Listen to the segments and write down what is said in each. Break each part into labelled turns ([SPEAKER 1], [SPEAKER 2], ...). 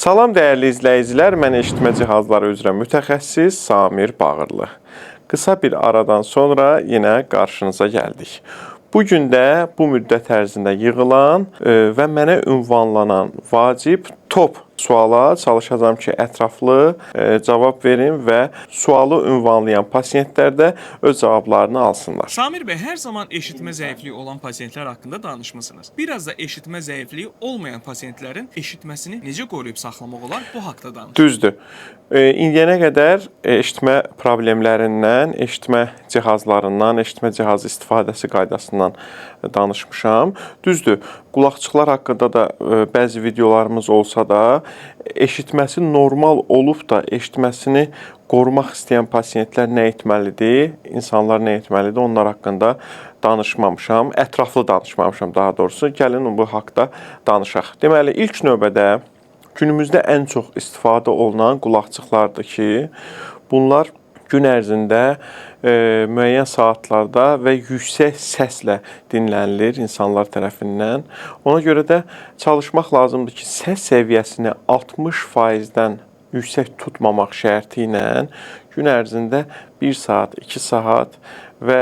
[SPEAKER 1] Salam dəyərli izləyicilər, mən eşitmə cihazları üzrə mütəxəssis Samir Bağırlı. Qısa bir aradan sonra yenə qarşınıza gəldik. Bu gün də bu müddət ərzində yığılan və mənə ünvanlanan vacib top suala çalışacağam ki, ətraflı cavab verim və sualı ünvanlayan pasiyentlər də öz cavablarını alsınlar.
[SPEAKER 2] Samir bəy, hər zaman eşitmə zəifliyi olan pasiyentlər haqqında danışmısınız. Biraz da eşitmə zəifliyi olmayan pasiyentlərin eşitməsini necə qoruyub saxlamaq olar, bu haqda danışın.
[SPEAKER 1] Düzdür. İndiyənə qədər eşitmə problemlərindən, eşitmə cihazlarından, eşitmə cihazı istifadəsi qaydasından danışmışam. Düzdür, qulaqçıqlar haqqında da bəzi videolarımız olsa da, eşitməsi normal olub da eşitməsini qorumaq istəyən pasiyentlər nə etməlidir, insanlar nə etməlidir, onlar haqqında danışmamışam, ətraflı danışmamışam daha doğrusu. Gəlin bu haqda danışaq. Deməli, ilk növbədə günümüzdə ən çox istifadə olunan qulaqçıqlardır ki, bunlar gün ərzində müəyyən saatlarda və yüksək səslə dinlənilir insanlar tərəfindən. Ona görə də çalışmaq lazımdır ki, səs səviyyəsini 60%-dən yüksək tutmamaq şərti ilə gün ərzində 1 saat, 2 saat və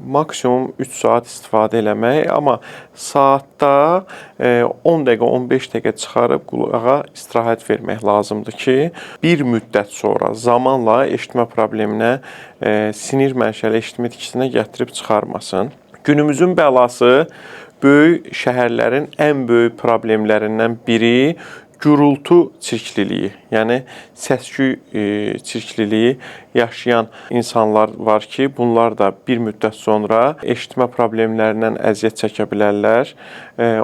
[SPEAKER 1] maksimum 3 saat istifadə eləmək, amma saatda 10 dəqiqə, 15 dəqiqə çıxarıb qulağa istirahət vermək lazımdır ki, bir müddət sonra zamanla eşitmə probleminə, sinir mənşəli eşitmə itkisinə gətirib çıxarmasın. Günümüzün bəlası böyük şəhərlərin ən böyük problemlərindən biri gürültü çirkliliyi, yəni səs-küy çirkliliyi yaşayan insanlar var ki, bunlar da bir müddət sonra eşitmə problemlərindən əziyyət çəkə bilərlər.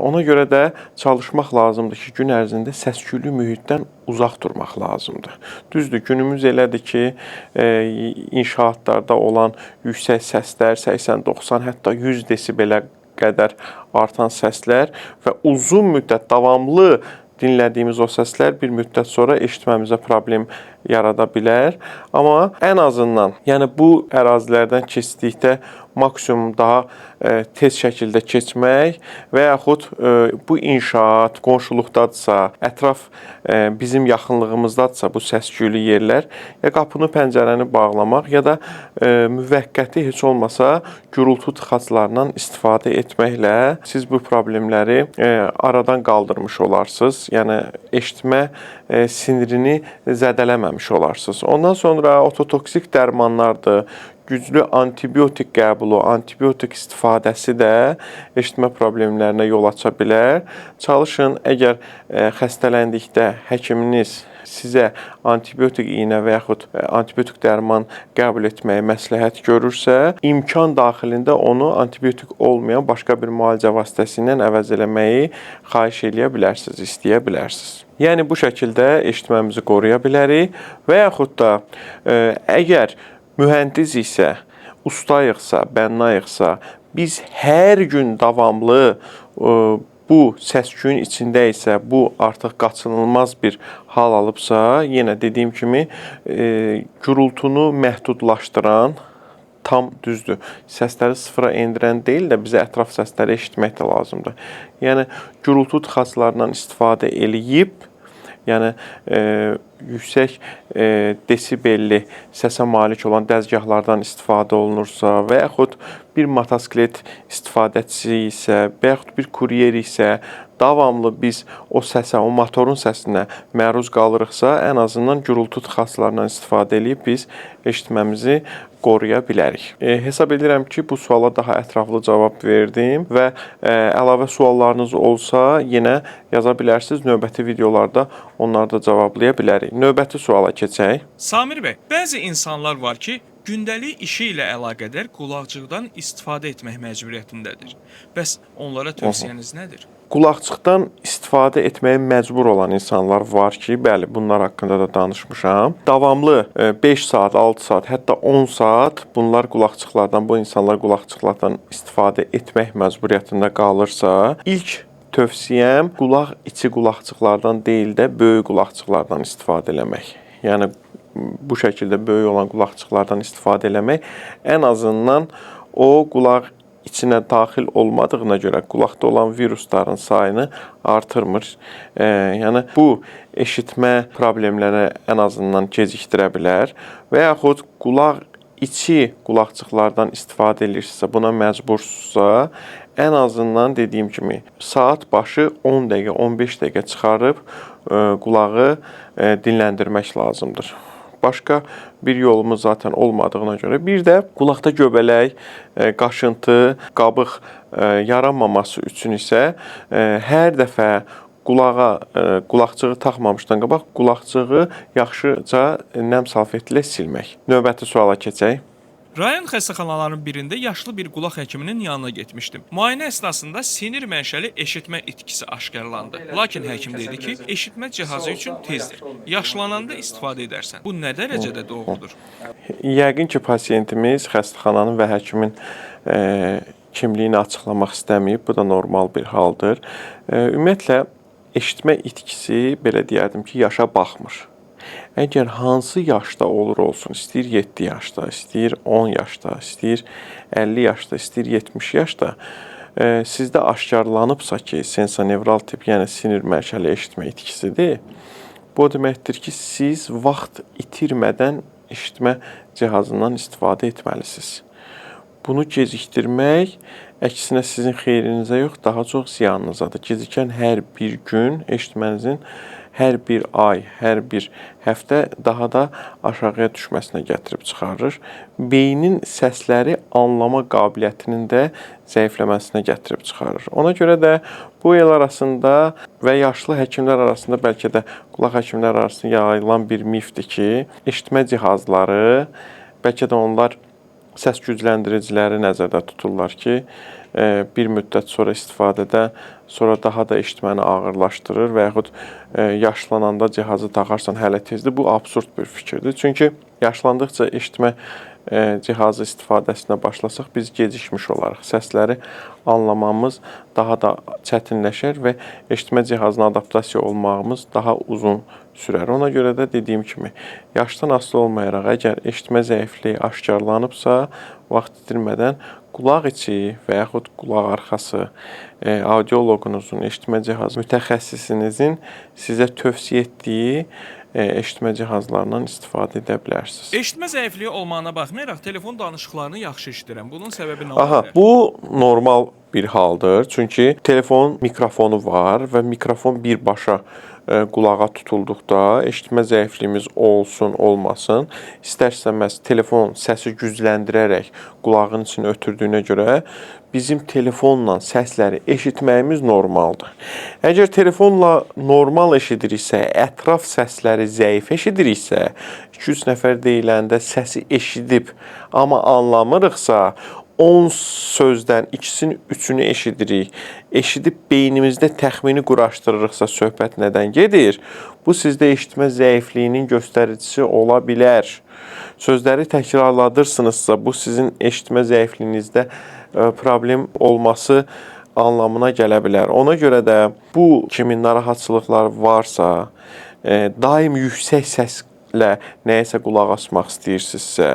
[SPEAKER 1] Ona görə də çalışmaq lazımdır ki, gün ərzində səs-küylü mühitdən uzaq durmaq lazımdır. Düzdür, günümüz elədir ki, inşaatlarda olan yüksək səslər 80-90, hətta 100 desibelə qədər artan səslər və uzun müddət davamlı dinlədiyimiz o səslər bir müddət sonra eşitməmizə problem yarada bilər. Amma ən azından, yəni bu ərazilərdən keçdikdə maksimum daha tez şəkildə keçmək və yaxud bu inşaat qonşuluqdadırsa, ətraf bizim yaxınlığımızdadırsa bu səs-küylü yerlər, ya qapını, pəncərəni bağlamaq, ya da müvəqqəti heç olmasa gürültü tıxaclarından istifadə etməklə siz bu problemləri aradan qaldırmış olarsınız. Yəni eşitmə sinirini zədələməmiş olarsınız. Ondan sonra ototoksik dərmanlardır, güclü antibiotik qəbulu, antibiotik istifadəsi də eşitmə problemlərinə yol aça bilər. Çalışın, əgər xəstələndikdə həkiminiz sizə antibiotik iynə və yaxud antibiotik dərman qəbul etməyi məsləhət görürsə, imkan daxilində onu antibiotik olmayan başqa bir müalicə vasitəsi ilə əvəz eləməyi xahiş eləyə bilərsiniz, istəyə bilərsiniz. Yəni bu şəkildə eşitməmizi qoruya bilərik və yaxud da əgər mühəndis isə, ustayıqsa, bənnayıqsa, biz hər gün davamlı bu səs-küyün içində isə bu artıq qaçınılmaz bir hal alıbsa, yenə dediyim kimi gürültünü məhdudlaşdıran, tam düzdür, səsləri sıfıra endirən deyil də bizə ətraf səsləri eşitmək də lazımdır. Yəni gürültü tıxaclarından istifadə eləyib, yəni yüksək desibelli səsə malik olan dəzgahlardan istifadə olunursa və yaxud bir motosiklet istifadəçisi isə və yaxud bir kuryer isə davamlı biz o səsə, o motorun səsinə məruz qalırıqsa, ən azından gürültü tıxaclarından istifadə edib biz eşitməmizi qoruya bilərik. Hesab edirəm ki, bu suala daha ətraflı cavab verdim və əlavə suallarınız olsa yenə yaza bilərsiniz. Növbəti videolarda onları da cavablaya bilərik. Növbəti suala keçək.
[SPEAKER 2] Samir bəy, bəzi insanlar var ki, gündəlik işi ilə əlaqədar qulaqcıqdan istifadə etmək məcburiyyətindədir. Bəs onlara tövsiyəniz nədir?
[SPEAKER 1] Qulaqçıqdan istifadə etməyə məcbur olan insanlar var ki, bəli, bunlar haqqında da danışmışam. Davamlı 5 saat, 6 saat, hətta 10 saat bunlar qulaqçıqlardan, bu insanlar qulaqçıqlardan istifadə etmək məcburiyyətində qalırsa, ilk tövsiyəm qulaq içi qulaqçıqlardan deyil də böyük qulaqçıqlardan istifadə eləmək. Yəni bu şəkildə böyük olan qulaqçıqlardan istifadə eləmək ən azından o qulaq içinə daxil olmadığına görə qulaqda olan virusların sayını artırmır. Yəni bu eşitmə problemlərini ən azından gecikdirə bilər və yaxud qulaq içi qulaqçıqlardan istifadə edirsinizsə, buna məcbursunuzsa, ən azından dediyim kimi saat başı 10 dəqiqə, 15 dəqiqə çıxarıb qulağı dinləndirmək lazımdır. Başqa bir yolumuz zaten olmadığına görə. Bir də qulaqda göbələk, qaşıntı, qabıq yaranmaması üçün isə hər dəfə qulaqçığı taxmamışdan qabaq qulaqçığı yaxşıca nəm salfetlə silmək. Növbəti suala keçək.
[SPEAKER 2] Rayon xəstəxanalarının birində yaşlı bir qulaq həkiminin yanına getmişdim. Müayinə əsnasında sinir mənşəli eşitmə itkisi aşkarlandı. Lakin həkim dedi ki, eşitmə cihazı üçün tezdir. Yaşlananda istifadə edərsən. Bu nə dərəcədə doğrudur?
[SPEAKER 1] Yəqin ki, pasiyentimiz xəstəxananın və həkimin kimliyini açıqlamaq istəməyib. Bu da normal bir haldır. Ümumiyyətlə, eşitmə itkisi, belə deyərdim ki, yaşa baxmır. Əgər hansı yaşda olur olsun, istəyir 7 yaşda, istəyir 10 yaşda, istəyir 50 yaşda, istəyir 70 yaşda, sizdə aşkarlanıbsa ki, sensorinevral tip, yəni sinir mənşəli eşitmə itkisidir, bu deməkdir ki, siz vaxt itirmədən eşitmə cihazından istifadə etməlisiniz. Bunu gecikdirmək əksinə sizin xeyrinizə yox, daha çox ziyanınızadır. Gecikən hər bir gün eşitmənizin hər bir ay, hər bir həftə daha da aşağıya düşməsinə gətirib çıxarır. Beynin səsləri anlama qabiliyyətinin də zəifləməsinə gətirib çıxarır. Ona görə də bu el arasında və yaşlı həkimlər arasında bəlkə də qulaq həkimlər arasında yayılan bir mifdir ki, eşitmə cihazları, bəlkə də onlar səs gücləndiriciləri nəzərdə tuturlar ki, bir müddət sonra istifadədə sonra daha da eşitməni ağırlaşdırır və yaxud yaşlananda cihazı taxarsan hələ tezdir. Bu absurd bir fikirdir. Çünki yaşlandıqca eşitmə cihazı istifadəsinə başlasaq biz gecikmiş olarıq. Səsləri anlamamız daha da çətinləşər və eşitmə cihazına adaptasiya olmağımız daha uzun sürər. Ona görə də dediyim kimi, yaşdan asılı olmayaraq, əgər eşitmə zəifliyi aşkarlanıbsa, vaxt itirmədən qulaq içi və yaxud qulaq arxası audioloqunuzun, eşitmə cihazı mütəxəssisinizin sizə tövsiyə etdiyi eşitmə cihazlarından istifadə edə bilərsiniz.
[SPEAKER 2] Eşitmə zəifliyi olmağına baxmayaraq telefon danışıqlarını yaxşı eşidirəm. Bunun səbəbi nə ola bilər?
[SPEAKER 1] Bu normal bir haldır. Çünki telefonun mikrofonu var və mikrofon birbaşa qulağa tutulduqda eşitmə zəifliyimiz olsun, olmasın, istər-istəməz telefon səsi gücləndirərək qulağın içine ötürdüyünə görə bizim telefonla səsləri eşitməyimiz normaldır. Əgər telefonla normal eşidiriksə, ətraf səsləri zəif eşidiriksə, 2-3 nəfər deyiləndə səsi eşidib, amma anlamırıqsa, 10 sözdən ikisini, üçünü eşidirik. Eşidib beynimizdə təxmini quraşdırırıqsa söhbət nədən gedir? Bu sizdə eşitmə zəifliyinin göstəricisi ola bilər. Sözləri təkrarladırsınızsa, bu sizin eşitmə zəifliyinizdə problem olması anlamına gələ bilər. Ona görə də bu kimi narahatçılıqlar varsa, daim yüksək səslə nəyəsə qulaq asmaq istəyirsinizsə,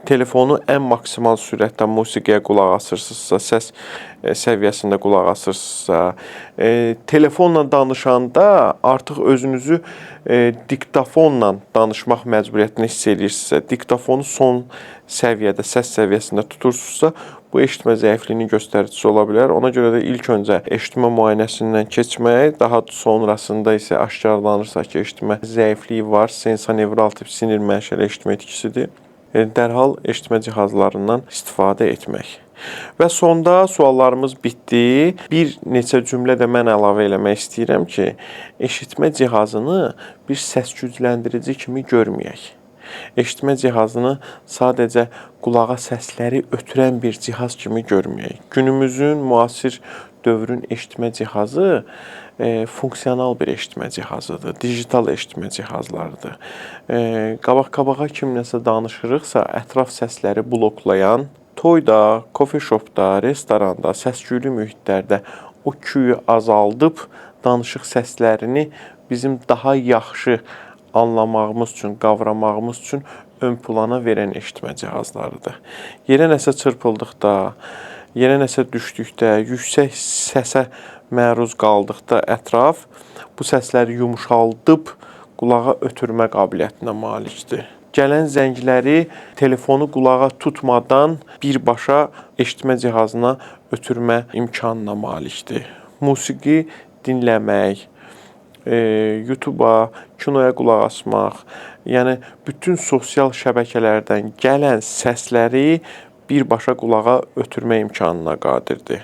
[SPEAKER 1] telefonu ən maksimal sürətdə musiqiyə qulaq asırsınızsa, səs səviyyəsində qulaq asırsınızsa, telefonla danışanda artıq özünüzü diktafonla danışmaq məcburiyyətini hiss edirsinizsə, diktafonu son səviyyədə, səs səviyyəsində tutursunuzsa, bu eşitmə zəifliyinin göstəricisi ola bilər. Ona görə də ilk öncə eşitmə müayinəsindən keçmək, daha sonrasında isə aşkarlanırsa ki, eşitmə zəifliyi var, sensorinevral tip sinir mənşəli eşitmə itkisidir. Dərhal eşitmə cihazlarından istifadə etmək. Və sonda suallarımız bitdi. Bir neçə cümlə də mən əlavə eləmək istəyirəm ki, eşitmə cihazını bir səs gücləndirici kimi görməyək. Eşitmə cihazını sadəcə qulağa səsləri ötürən bir cihaz kimi görməyək. Günümüzün müasir dövrün eşitmə cihazı funksional bir eşitmə cihazıdır, digital eşitmə cihazlarıdır. Qabaq-qabağa kimləsə danışırıqsa, ətraf səsləri bloklayan, toyda, kofe shopda, restoranda, səs-küylü mühitlərdə o küyü azaldıb danışıq səslərini bizim daha yaxşı anlamağımız üçün, qavramağımız üçün ön plana verən eşitmə cihazlarıdır. Yerə nəsə çırpıldıqda, yerə nəsə düşdükdə, yüksək səsə məruz qaldıqda ətraf bu səsləri yumşaldıb qulağa ötürmə qabiliyyətinə malikdir. Gələn zəngləri telefonu qulağa tutmadan birbaşa eşitmə cihazına ötürmə imkanına malikdir. Musiqi dinləmək, YouTube-a, kinoya qulaq asmaq, yəni bütün sosial şəbəkələrdən gələn səsləri birbaşa qulağa ötürmə imkanına qadirdir.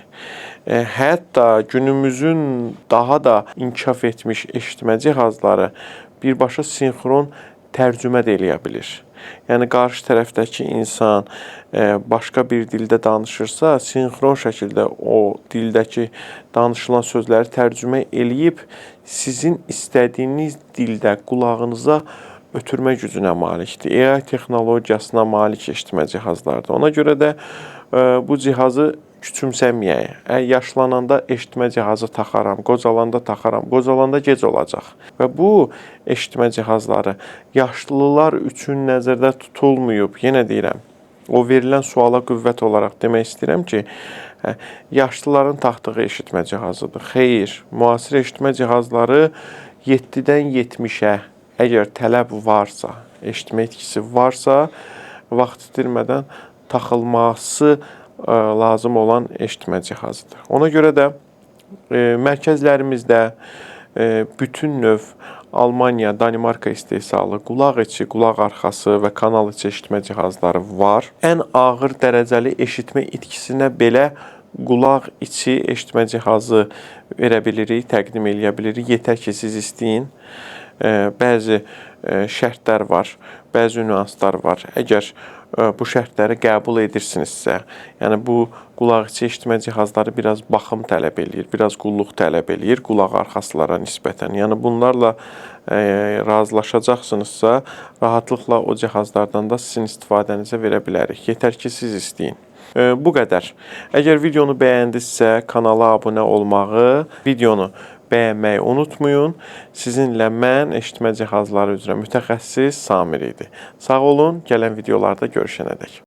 [SPEAKER 1] Hətta günümüzün daha da inkişaf etmiş eşitmə cihazları birbaşa sinxron tərcümə də eləyə bilir. Yəni qarşı tərəfdəki insan başqa bir dildə danışırsa, sinxron şəkildə o dildəki danışılan sözləri tərcümə eləyib sizin istədiyiniz dildə qulağınıza ötürmə gücünə malikdir. AI texnologiyasına malik eşitmə cihazlardır. Ona görə də bu cihazı küçümsəməyək. Yaşlananda eşitmə cihazı taxaram, qocalanda taxaram, qocalanda gec olacaq. Və bu eşitmə cihazları yaşlılar üçün nəzərdə tutulmayıb. Yenə deyirəm, o verilən suala qüvvət olaraq demək istəyirəm ki, yaşlıların taxdığı eşitmə cihazıdır. Xeyr, müasir eşitmə cihazları 7-dən 70-ə əgər tələb varsa, eşitmə itkisi varsa, vaxt itirmədən taxılması lazım olan eşitmə cihazıdır. Ona görə də mərkəzlərimizdə bütün növ Almaniya, Danimarka istehsalı qulaq içi, qulaq arxası və kanal içi eşitmə cihazları var. Ən ağır dərəcəli eşitmə itkisinə belə qulaq içi eşitmə cihazı verə bilirik, təqdim eləyə bilirik. Yetər ki, siz istəyin. Bəzi şərtlər var, bəzi nüanslar var. Əgər bu şərtləri qəbul edirsinizsə, yəni bu qulaq içi eşitmə cihazları biraz baxım tələb eləyir, biraz qulluq tələb eləyir qulaq arxasılara nisbətən. Yəni bunlarla razılaşacaqsınızsa, rahatlıqla o cihazlardan da sizin istifadənizə verə bilərik. Yetər ki, siz istəyin. Bu qədər. Əgər videonu bəyəndinizsə, kanala abunə olmağı, videonu bəyənməyi unutmayın. Sizinlə mən eşitmə cihazları üzrə mütəxəssis Samir idi. Sağ olun, gələn videolarda görüşənədək.